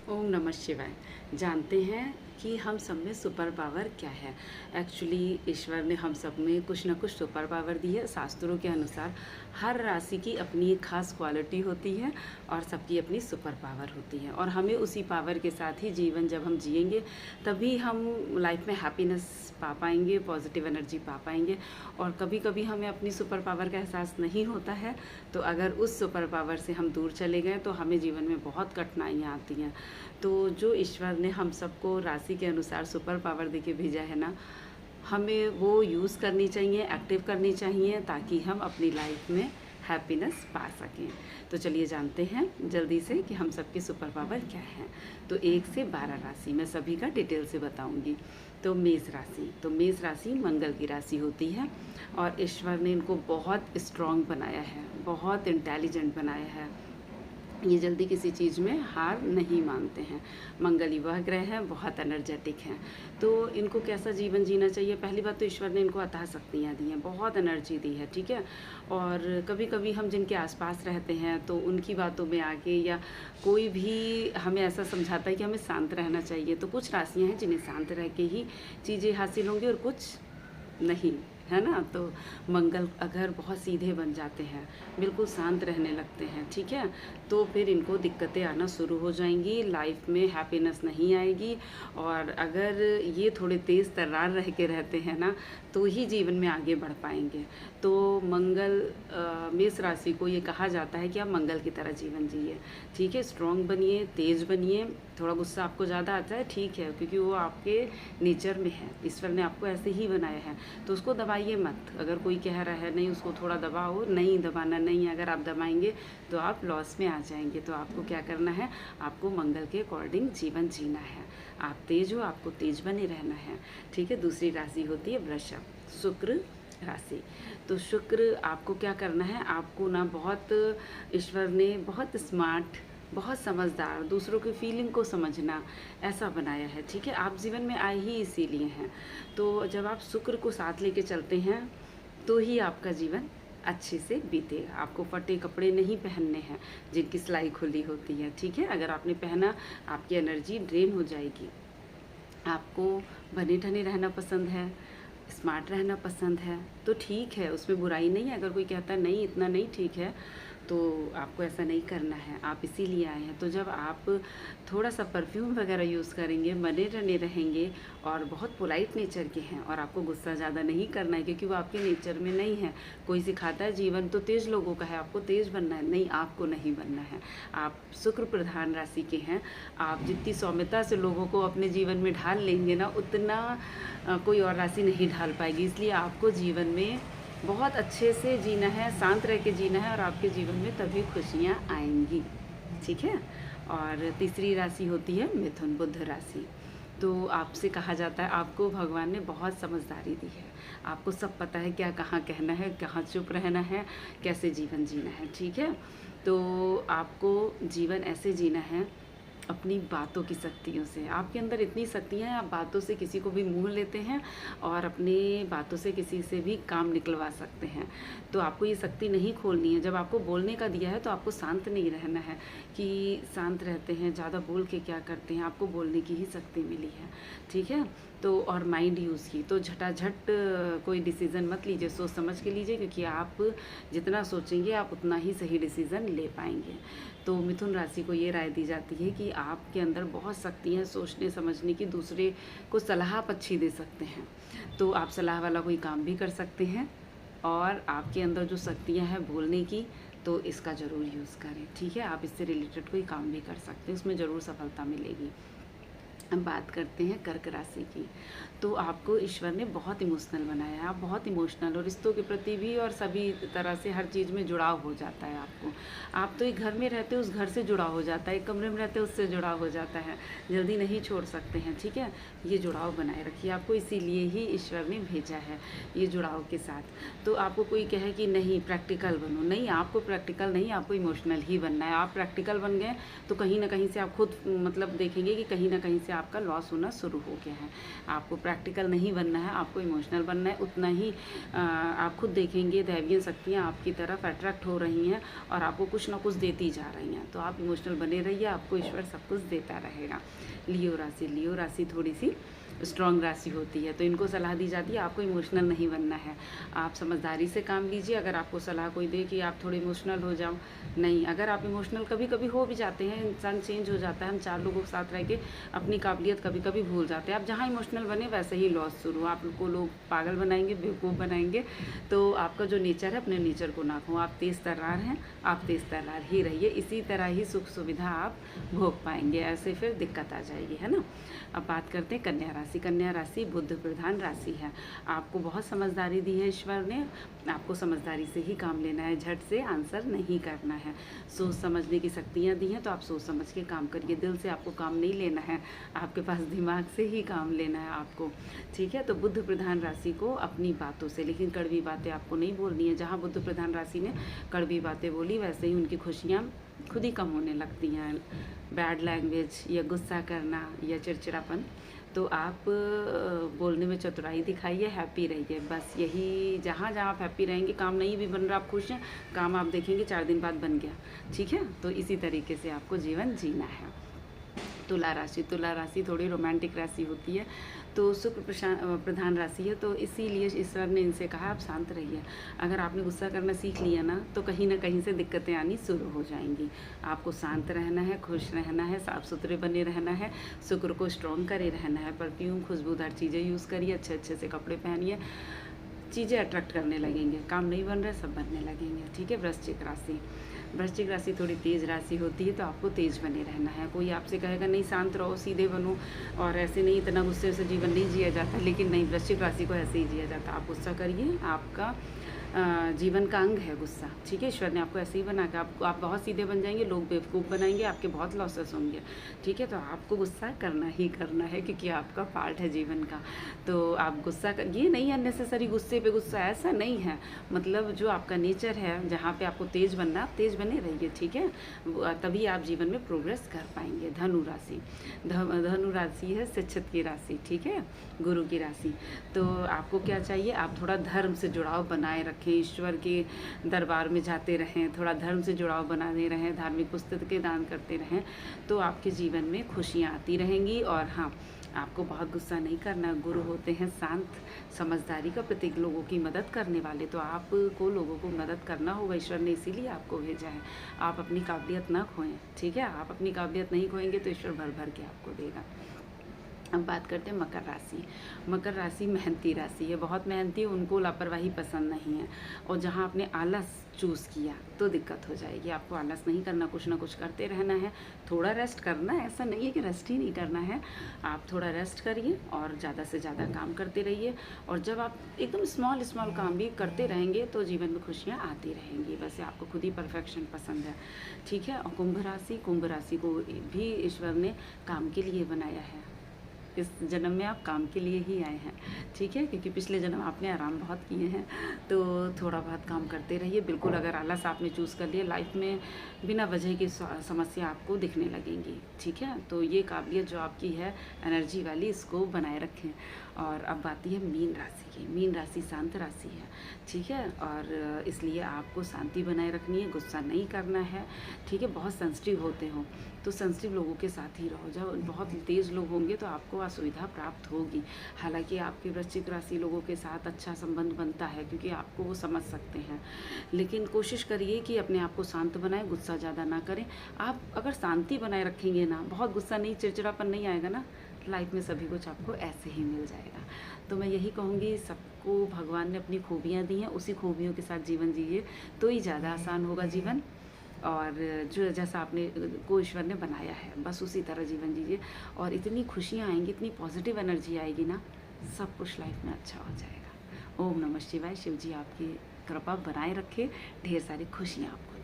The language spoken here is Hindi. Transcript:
ओम नमः शिवाय। जानते हैं कि हम सब में सुपर पावर क्या है। एक्चुअली ईश्वर ने हम सब में कुछ ना कुछ सुपर पावर दी है। शास्त्रों के अनुसार हर राशि की अपनी एक खास क्वालिटी होती है और सबकी अपनी सुपर पावर होती है, और हमें उसी पावर के साथ ही जीवन जब हम जिएंगे तभी हम लाइफ में हैप्पीनेस पा पाएंगे, पॉजिटिव एनर्जी पा पाएंगे। और कभी कभी हमें अपनी सुपर पावर का एहसास नहीं होता है, तो अगर उस सुपर पावर से हम दूर चले गए तो हमें जीवन में बहुत कठिनाइयाँ आती हैं। तो जो ईश्वर ने हम सबको राशि के अनुसार सुपर पावर देके भेजा है ना, हमें वो यूज़ करनी चाहिए, एक्टिव करनी चाहिए, ताकि हम अपनी लाइफ में हैप्पीनेस पा सकें। तो चलिए जानते हैं जल्दी से कि हम सबकी सुपर पावर क्या है। तो 1 से 12 राशि मैं सभी का डिटेल से बताऊंगी। तो मेष राशि, मंगल की राशि होती है और ईश्वर ने इनको बहुत स्ट्रॉन्ग बनाया है, बहुत इंटेलिजेंट बनाया है। ये जल्दी किसी चीज़ में हार नहीं मानते हैं। मंगल ही वह ग्रह हैं, बहुत एनर्जेटिक हैं। तो इनको कैसा जीवन जीना चाहिए? पहली बात तो ईश्वर ने इनको अथाह शक्तियाँ दी हैं, बहुत एनर्जी दी है, ठीक है। और कभी कभी हम जिनके आसपास रहते हैं तो उनकी बातों में आके, या कोई भी हमें ऐसा समझाता है कि हमें शांत रहना चाहिए, तो कुछ राशियाँ हैं जिन्हें शांत रह के ही चीज़ें हासिल होंगी और कुछ नहीं, है ना। तो मंगल अगर बहुत सीधे बन जाते हैं, बिल्कुल शांत रहने लगते हैं, ठीक है, तो फिर इनको दिक्कतें आना शुरू हो जाएंगी, लाइफ में हैप्पीनेस नहीं आएगी। और अगर ये थोड़े तेज़ तर्रार रह के रहते हैं ना, तो ही जीवन में आगे बढ़ पाएंगे। तो मंगल मेष राशि को ये कहा जाता है कि आप मंगल की तरह जीवन जिए, ठीक है। स्ट्रॉन्ग बनिए, तेज़ बनिए। थोड़ा गुस्सा आपको ज़्यादा आता है, ठीक है, क्योंकि वो आपके नेचर में है, ईश्वर ने आपको ऐसे ही बनाया है, तो उसको दबाइए मत। अगर कोई कह रहा है नहीं उसको थोड़ा दबाओ, नहीं दबाना नहीं है। अगर आप दबाएंगे तो आप लॉस में आ जाएंगे। तो आपको क्या करना है, आपको मंगल के अकॉर्डिंग जीवन जीना है। आप तेज हो, आपको तेज बने रहना है, ठीक है। दूसरी राशि होती है वृषभ, शुक्र राशि। तो शुक्र आपको क्या करना है, आपको ना बहुत ईश्वर ने बहुत स्मार्ट, बहुत समझदार, दूसरों की फीलिंग को समझना, ऐसा बनाया है, ठीक है। आप जीवन में आए ही इसीलिए हैं। तो जब आप शुक्र को साथ लेके चलते हैं तो ही आपका जीवन अच्छे से बीतेगा। आपको फटे कपड़े नहीं पहनने हैं जिनकी सिलाई खुली होती है, ठीक है। अगर आपने पहना, आपकी एनर्जी ड्रेन हो जाएगी। आपको बने ठने रहना पसंद है, स्मार्ट रहना पसंद है, तो ठीक है, उसमें बुराई नहीं है। अगर कोई कहता है नहीं इतना नहीं ठीक है, तो आपको ऐसा नहीं करना है, आप इसीलिए आए हैं। तो जब आप थोड़ा सा परफ्यूम वगैरह यूज़ करेंगे, बने रहने रहेंगे और बहुत पोलाइट नेचर के हैं, और आपको गुस्सा ज़्यादा नहीं करना है क्योंकि वो आपके नेचर में नहीं है। कोई सिखाता है जीवन तो तेज़ लोगों का है, आपको तेज़ बनना है, नहीं, आपको नहीं बनना है। आप शुक्र प्रधान राशि के हैं। आप जितनी सौम्यता से लोगों को अपने जीवन में ढाल लेंगे ना, उतना कोई और राशि नहीं ढाल पाएगी। इसलिए आपको जीवन में बहुत अच्छे से जीना है, शांत रह के जीना है, और आपके जीवन में तभी खुशियाँ आएंगी, ठीक है। और तीसरी राशि होती है मिथुन, बुध राशि। तो आपसे कहा जाता है आपको भगवान ने बहुत समझदारी दी है, आपको सब पता है क्या कहाँ कहना है, कहाँ चुप रहना है, कैसे जीवन जीना है, ठीक है। तो आपको जीवन ऐसे जीना है अपनी बातों की शक्तियों से। आपके अंदर इतनी शक्तियाँ हैं, आप बातों से किसी को भी मोह लेते हैं और अपने बातों से किसी से भी काम निकलवा सकते हैं। तो आपको ये शक्ति नहीं खोलनी है। जब आपको बोलने का दिया है तो आपको शांत नहीं रहना है कि शांत रहते हैं, ज़्यादा बोल के क्या करते हैं। आपको बोलने की ही शक्ति मिली है, ठीक है। तो और माइंड यूज़ की, तो झटाझट कोई डिसीज़न मत लीजिए, सोच समझ के लीजिए, क्योंकि आप जितना सोचेंगे आप उतना ही सही डिसीज़न ले पाएंगे। तो मिथुन राशि को ये राय दी जाती है कि आपके अंदर बहुत शक्ति है सोचने समझने की, दूसरे को सलाह आप अच्छी दे सकते हैं। तो आप सलाह वाला कोई काम भी कर सकते हैं, और आपके अंदर जो शक्तियाँ हैं बोलने की, तो इसका ज़रूर यूज़ करें, ठीक है। आप इससे रिलेटेड कोई काम भी कर सकते हैं, उसमें ज़रूर सफलता मिलेगी। हम बात करते हैं कर्क राशि की। तो आपको ईश्वर ने बहुत इमोशनल बनाया है, आप बहुत इमोशनल हो, रिश्तों के प्रति भी और सभी तरह से हर चीज़ में जुड़ाव हो जाता है आपको। आप तो एक घर में रहते हो, उस घर से जुड़ाव हो जाता है, एक कमरे में रहते हो, उससे जुड़ाव हो जाता है, जल्दी नहीं छोड़ सकते हैं, ठीक है। ये जुड़ाव बनाए रखिए, आपको इसीलिए ही ईश्वर ने भेजा है, ये जुड़ाव के साथ। तो आपको कोई कहे कि नहीं प्रैक्टिकल बनो, नहीं, आपको प्रैक्टिकल नहीं, आपको इमोशनल ही बनना है। आप प्रैक्टिकल बन गए तो कहीं ना कहीं से आप खुद मतलब देखेंगे कि कहीं ना कहीं से आपका लॉस होना शुरू हो गया है। आपको प्रैक्टिकल नहीं बनना है, आपको इमोशनल बनना है। उतना ही आप खुद देखेंगे दैवीय शक्तियाँ आपकी तरफ अट्रैक्ट हो रही हैं और आपको कुछ ना कुछ देती जा रही हैं। तो आप इमोशनल बने रहिए, आपको ईश्वर सब कुछ देता रहेगा। लियो राशि थोड़ी सी स्ट्रॉन्ग राशि होती है, तो इनको सलाह दी जाती है आपको इमोशनल नहीं बनना है। आप समझदारी से काम लीजिए। अगर आपको सलाह कोई दे कि आप थोड़े इमोशनल हो जाओ, नहीं, अगर आप इमोशनल कभी कभी हो भी जाते हैं, इंसान चेंज हो जाता है। हम 4 लोगों के साथ रह के अपनी काबिलियत कभी कभी भूल जाते हैं। आप जहाँ इमोशनल बने वैसे ही लॉस शुरू, आपको लोग पागल बनाएंगे, बेवकूफ़ बनाएंगे। तो आपका जो नेचर है अपने नेचर को ना खो। आप तेज़ तर्रार हैं, आप तेज़ तर्रार ही रहिए। इसी तरह ही सुख सुविधा आप भोग पाएंगे, ऐसे फिर दिक्कत आ जाएगी, है ना। अब बात करते हैं कन्या राशि। कन्या राशि बुध प्रधान राशि है। आपको बहुत समझदारी दी है ईश्वर ने, आपको समझदारी से ही काम लेना है, झट से आंसर नहीं करना है। सोच समझने की शक्तियाँ दी हैं, तो आप सोच समझ के काम करिए। दिल से आपको काम नहीं लेना है, आपके पास दिमाग से ही काम लेना है आपको, ठीक है। तो बुध प्रधान राशि को अपनी बातों से, लेकिन कड़वी बातें आपको नहीं बोलनी है। जहाँ बुध प्रधान राशि ने कड़वी बातें बोली, वैसे ही उनकी खुशियाँ खुद ही कम होने लगती हैं। बैड लैंग्वेज या गुस्सा करना या चिड़चिड़ापन, तो आप बोलने में चतुराई दिखाइए, हैप्पी रहिए। बस यही, जहाँ जहाँ आप हैप्पी रहेंगे, काम नहीं भी बन रहा, आप खुश हैं, काम आप देखेंगे 4 दिन बाद बन गया, ठीक है। तो इसी तरीके से आपको जीवन जीना है। तुला राशि थोड़ी रोमांटिक राशि होती है, तो शुक्र प्रधान राशि है, तो इसीलिए ईश्वर ने इनसे कहा आप शांत रहिए। अगर आपने गुस्सा करना सीख लिया ना, तो कहीं ना कहीं से दिक्कतें आनी शुरू हो जाएंगी। आपको शांत रहना है, खुश रहना है, साफ़ सुथरे बने रहना है, शुक्र को स्ट्रॉन्ग करे रहना है। परफ्यूम, खुशबूदार चीज़ें यूज़ करिए, अच्छे अच्छे से कपड़े पहनिए, चीज़ें अट्रैक्ट करने लगेंगे। काम नहीं बन रहे, सब बनने लगेंगे, ठीक है। वृश्चिक राशि थोड़ी तेज़ राशि होती है, तो आपको तेज़ बने रहना है। कोई आपसे कहेगा नहीं शांत रहो, सीधे बनो, और ऐसे नहीं, इतना गुस्से से जीवन नहीं जिया जाता, लेकिन नहीं, वृश्चिक राशि को ऐसे ही जिया जाता। आप गुस्सा करिए, आपका जीवन का अंग है गुस्सा, ठीक है। ईश्वर ने आपको ऐसे ही बना के, आप बहुत सीधे बन जाएंगे, लोग बेवकूफ़ बनाएंगे, आपके बहुत लॉसेस होंगे, ठीक है। तो आपको गुस्सा करना ही करना है, क्योंकि आपका पार्ट है जीवन का। तो आप गुस्सा ये नहीं अननेसेसरी गुस्से पे गुस्सा, ऐसा नहीं है। मतलब जो आपका नेचर है, जहाँ पे आपको तेज़ बनना, आप तेज़ बने रहिए, ठीक है। तभी आप जीवन में प्रोग्रेस कर पाएंगे। धनु राशि है शिक्षित की राशि, ठीक है, गुरु की राशि। तो आपको क्या चाहिए, आप थोड़ा धर्म से जुड़ाव बनाए रखें, ईश्वर के दरबार में जाते रहें, थोड़ा धर्म से जुड़ाव बनाए रहें, धार्मिक पुस्तकें दान करते रहें, तो आपके जीवन में खुशियाँ आती रहेंगी। और हाँ, आपको बहुत गुस्सा नहीं करना। गुरु होते हैं शांत, समझदारी का प्रतीक, लोगों की मदद करने वाले। तो आपको लोगों को मदद करना होगा, ईश्वर ने इसीलिए आपको भेजा है। आप अपनी काबिलियत ना खोएं, ठीक है। आप अपनी काबिलियत नहीं खोएंगे तो ईश्वर भर भर के आपको देगा। अब बात करते हैं मकर राशि मेहनती राशि है, बहुत मेहनती है, उनको लापरवाही पसंद नहीं है। और जहाँ आपने आलस चूज़ किया तो दिक्कत हो जाएगी। आपको आलस नहीं करना, कुछ ना कुछ करते रहना है, थोड़ा रेस्ट करना है। ऐसा नहीं है कि रेस्ट ही नहीं करना है, आप थोड़ा रेस्ट करिए और ज़्यादा से ज़्यादा काम करते रहिए। और जब आप एकदम स्मॉल काम भी करते रहेंगे तो जीवन में खुशियाँ आती रहेंगी। वैसे आपको खुद ही परफेक्शन पसंद है, ठीक है। और कुंभ राशि को भी ईश्वर ने काम के लिए बनाया है। इस जन्म में आप काम के लिए ही आए हैं, ठीक है, क्योंकि पिछले जन्म आपने आराम बहुत किए हैं। तो थोड़ा बहुत काम करते रहिए। बिल्कुल, अगर आलस आपने चूज़ कर लिया, लाइफ में बिना वजह की समस्या आपको दिखने लगेंगी, ठीक है। तो ये काबिलियत जो आपकी है एनर्जी वाली, इसको बनाए रखें। और अब आती है मीन राशि की। मीन राशि शांत राशि है, ठीक है, और इसलिए आपको शांति बनाए रखनी है, गुस्सा नहीं करना है, ठीक है। बहुत सेंसिटिव होते हो तो सेंसिटिव लोगों के साथ ही रहो। जब बहुत तेज़ लोग होंगे तो आपको असुविधा प्राप्त होगी। हालांकि आपके वृश्चिक राशि लोगों के साथ अच्छा संबंध बनता है, क्योंकि आपको वो समझ सकते हैं। लेकिन कोशिश करिए कि अपने आप को शांत बनाएं, गुस्सा ज़्यादा ना करें। आप अगर शांति बनाए रखेंगे ना, बहुत गुस्सा नहीं, चिड़चिड़ापन नहीं आएगा ना, लाइफ में सभी कुछ आपको ऐसे ही मिल जाएगा। तो मैं यही कहूँगी, सबको भगवान ने अपनी खूबियाँ दी हैं, उसी खूबियों के साथ जीवन जिए तो ही ज़्यादा आसान होगा जीवन। और जो जैसा आपने को ईश्वर ने बनाया है, बस उसी तरह जीवन जीजिए और इतनी खुशियाँ आएंगी, इतनी पॉजिटिव एनर्जी आएगी ना, सब कुछ लाइफ में अच्छा हो जाएगा। ओम नमः शिवाय। शिव जी आपकी कृपा बनाए रखे, ढेर सारी खुशियाँ आपको